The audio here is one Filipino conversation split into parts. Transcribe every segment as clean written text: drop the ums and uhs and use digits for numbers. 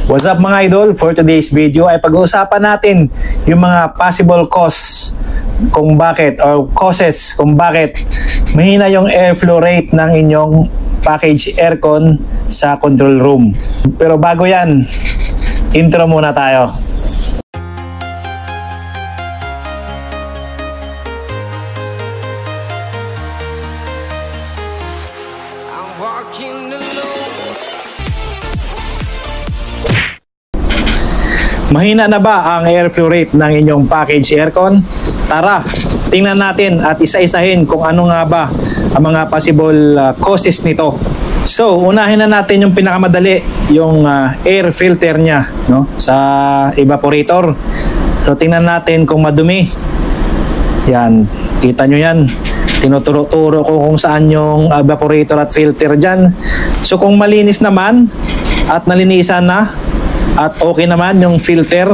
What's up mga idol? For today's video ay pag-uusapan natin yung mga possible cause kung bakit or causes kung bakit mahina yung airflow rate ng inyong package aircon sa control room. Pero bago yan, intro muna tayo. Mahina na ba ang airflow rate ng inyong package aircon? Tara, tingnan natin at isa-isahin kung ano nga ba ang mga possible causes nito. So, unahin na natin yung pinakamadali, yung air filter niya, no, sa evaporator. So, tingnan natin kung madumi. Yan, kita nyo yan. Tinuturo-turo ko kung saan yung evaporator at filter dyan. So, kung malinis naman at nalinisan na, at okay naman yung filter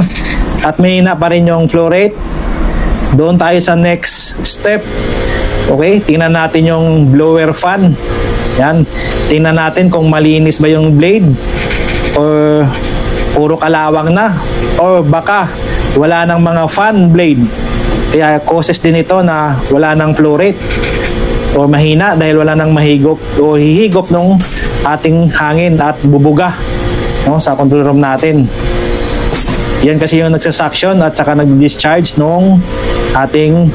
at mahina pa rin yung flow rate, doon tayo sa next step. Okay, tingnan natin yung blower fan. Yan, tingnan natin kung malinis ba yung blade or puro kalawang na, or baka wala ng mga fan blade, kaya causes din ito na wala ng flow rate or mahina dahil wala ng mahigop o hihigop ng ating hangin at bubuga, no, sa control room natin. Yan kasi yung nagsa-suction at saka nag-discharge nung ating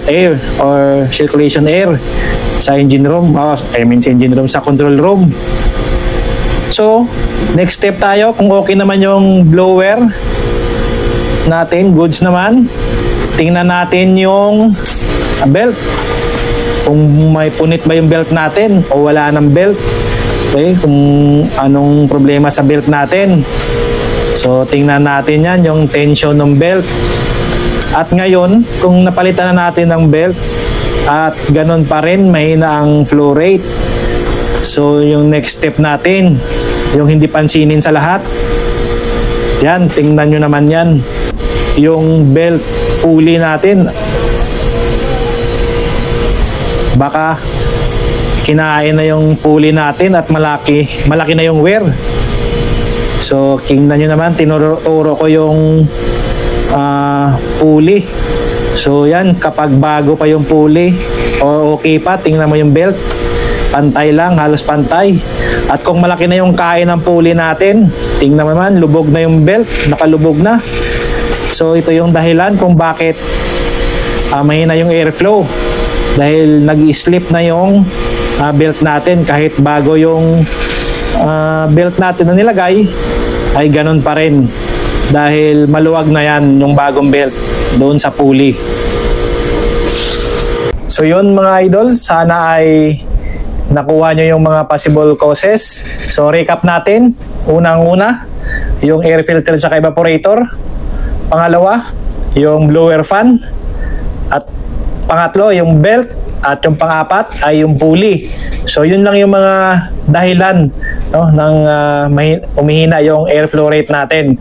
air or circulation air sa engine room, sa engine room, sa control room. So, next step tayo, kung okay naman yung blower natin, goods naman, tingnan natin yung belt. Kung may punit ba yung belt natin o wala ng belt. Okay, kung anong problema sa belt natin. So, tingnan natin yan, yung tension ng belt. At ngayon, kung napalitan na natin ng belt at ganun pa rin, mahina ang flow rate. So, yung next step natin, yung hindi pansinin sa lahat. Yan, tingnan nyo naman yan. Yung belt pulley natin. Baka kinain na yung pulley natin at malaki na yung wear. So, tingnan nyo naman, tinuro ko yung pulley. So, yan, kapag bago pa yung pulley o okay pa, tingnan mo yung belt, pantay lang, halos pantay. At kung malaki na yung kain ng pulley natin, tingnan mo naman, lubog na yung belt, nakalubog na. So, ito yung dahilan kung bakit mahina yung airflow, dahil nag-slip na yung belt natin. Kahit bago yung belt natin na nilagay, ay ganun pa rin dahil maluwag na yan yung bagong belt doon sa pulley. So yun mga idol, sana ay nakuha nyo yung mga possible causes. So recap natin, unang-una yung air filter sa evaporator, pangalawa yung blower fan, at pangatlo yung belt, at yung pang-apat ay yung pulley. So yun lang yung mga dahilan, no, ng umihina yung airflow rate natin.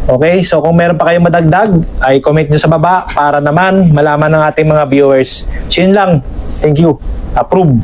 Okay, so kung meron pa kayong madagdag, ay comment nyo sa baba para naman malaman ng ating mga viewers. So yun lang. Thank you. Approve.